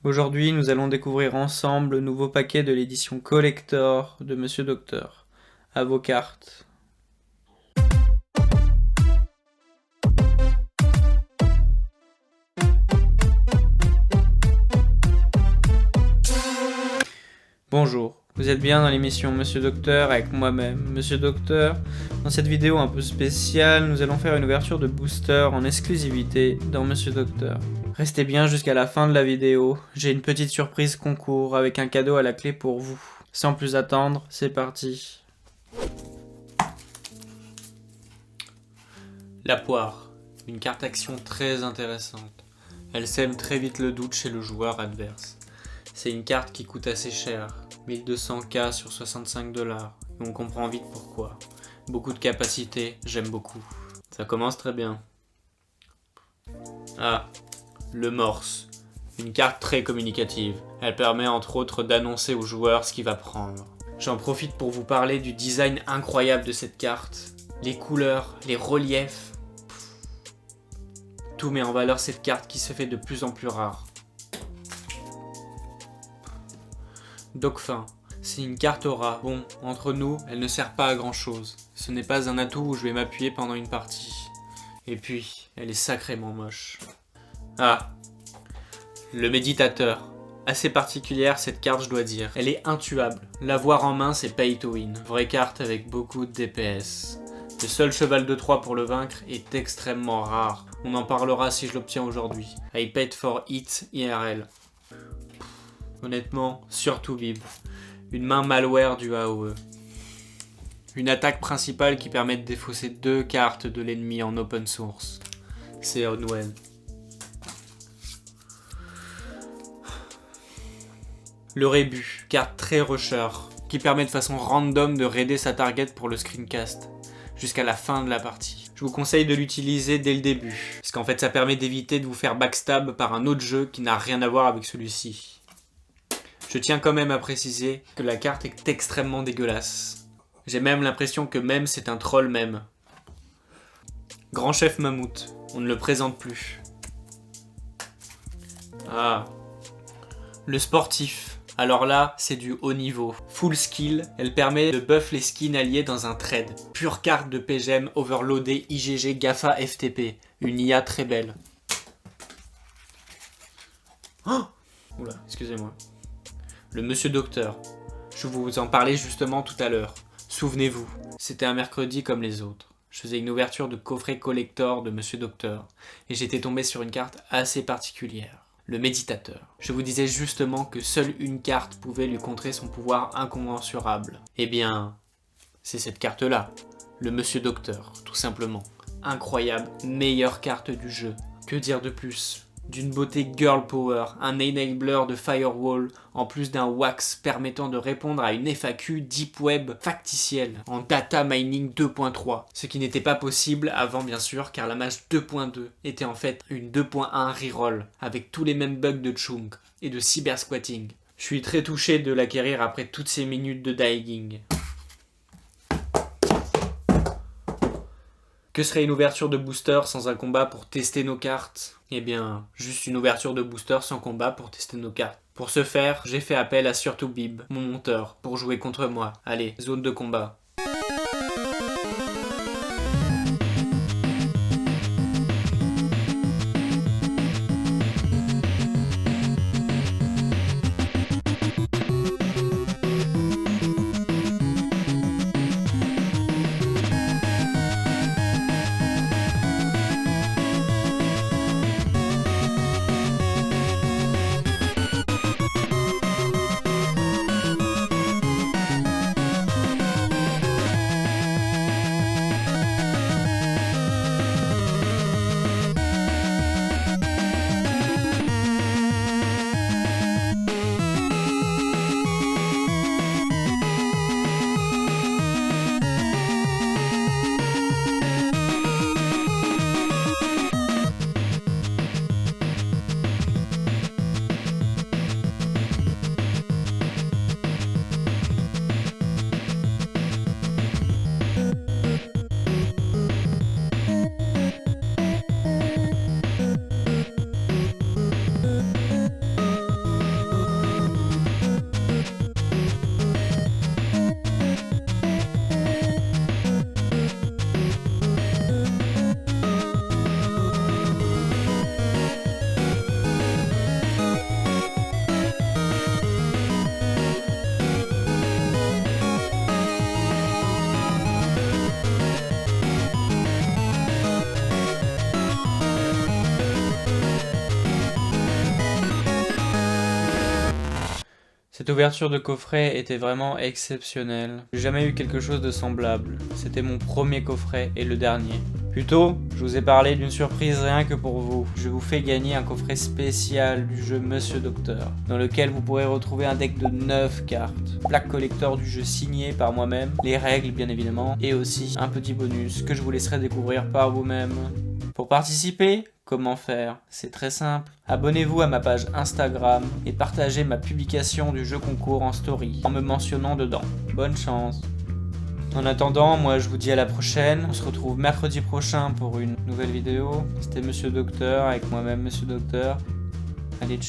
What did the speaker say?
Aujourd'hui, nous allons découvrir ensemble le nouveau paquet de l'édition Collector de Monsieur Docteur. À vos cartes. Bonjour, vous êtes bien dans l'émission Monsieur Docteur avec moi-même, Monsieur Docteur. Dans cette vidéo un peu spéciale, nous allons faire une ouverture de booster en exclusivité dans Monsieur Docteur. Restez bien jusqu'à la fin de la vidéo, j'ai une petite surprise concours avec un cadeau à la clé pour vous. Sans plus attendre, c'est parti. La poire, une carte action très intéressante. Elle sème très vite le doute chez le joueur adverse. C'est une carte qui coûte assez cher, 1200k sur 65$, et on comprend vite pourquoi. Beaucoup de capacité, j'aime beaucoup. Ça commence très bien. Ah, le Morse, une carte très communicative. Elle permet entre autres d'annoncer au joueur ce qu'il va prendre. J'en profite pour vous parler du design incroyable de cette carte. Les couleurs, les reliefs. Tout met en valeur cette carte qui se fait de plus en plus rare. Dauphin, c'est une carte aura. Bon, entre nous, elle ne sert pas à grand chose. Ce n'est pas un atout où je vais m'appuyer pendant une partie. Et puis, elle est sacrément moche. Ah, le méditateur. Assez particulière cette carte, je dois dire. Elle est intuable. L'avoir en main, c'est pay to win. Vraie carte avec beaucoup de DPS. Le seul cheval de 3 pour le vaincre est extrêmement rare. On en parlera si je l'obtiens aujourd'hui. I paid for it IRL. Honnêtement, surtout Bib. Une main malware du AOE. Une attaque principale qui permet de défausser 2 cartes de l'ennemi en open source. C'est Onwell. Le Rébut, carte très rusher, qui permet de façon random de raider sa target pour le screencast, jusqu'à la fin de la partie. Je vous conseille de l'utiliser dès le début, parce qu'en fait ça permet d'éviter de vous faire backstab par un autre jeu qui n'a rien à voir avec celui-ci. Je tiens quand même à préciser que la carte est extrêmement dégueulasse. J'ai même l'impression que même c'est un troll même. Grand chef mammouth, on ne le présente plus. Ah. Le sportif, alors là c'est du haut niveau. Full skill, elle permet de buff les skins alliés dans un trade. Pure carte de PGM overloadée IGG GAFA FTP. Une IA très belle. Oh oula, excusez-moi. Le Monsieur Docteur. Je vous en parlais justement tout à l'heure. Souvenez-vous, c'était un mercredi comme les autres. Je faisais une ouverture de coffret collector de Monsieur Docteur et j'étais tombé sur une carte assez particulière. Le méditateur. Je vous disais justement que seule une carte pouvait lui contrer son pouvoir incommensurable. Eh bien, c'est cette carte-là. Le Monsieur Docteur, tout simplement. Incroyable, meilleure carte du jeu. Que dire de plus ? D'une beauté girl power, un enabler de firewall, en plus d'un wax permettant de répondre à une FAQ deep web factitielle en data mining 2.3, ce qui n'était pas possible avant bien sûr car la mage 2.2 était en fait une 2.1 reroll avec tous les mêmes bugs de chunk et de cyber squatting. Je suis très touché de l'acquérir après toutes ces minutes de dying. Que serait une ouverture de booster sans un combat pour tester nos cartes ? Eh bien, juste une ouverture de booster sans combat pour tester nos cartes. Pour ce faire, j'ai fait appel à Surtout Bib, mon monteur, pour jouer contre moi. Allez, zone de combat. Cette ouverture de coffret était vraiment exceptionnelle. J'ai jamais eu quelque chose de semblable. C'était mon premier coffret et le dernier. Plus tôt, je vous ai parlé d'une surprise rien que pour vous. Je vous fais gagner un coffret spécial du jeu Monsieur Docteur, dans lequel vous pourrez retrouver un deck de 9 cartes, plaque collector du jeu signé par moi-même, les règles bien évidemment, et aussi un petit bonus que je vous laisserai découvrir par vous-même. Pour participer, comment faire? C'est très simple. Abonnez-vous à ma page Instagram et partagez ma publication du jeu concours en story en me mentionnant dedans. Bonne chance! En attendant, moi je vous dis à la prochaine. On se retrouve mercredi prochain pour une nouvelle vidéo. C'était Monsieur Docteur avec moi-même Monsieur Docteur. Allez, ciao.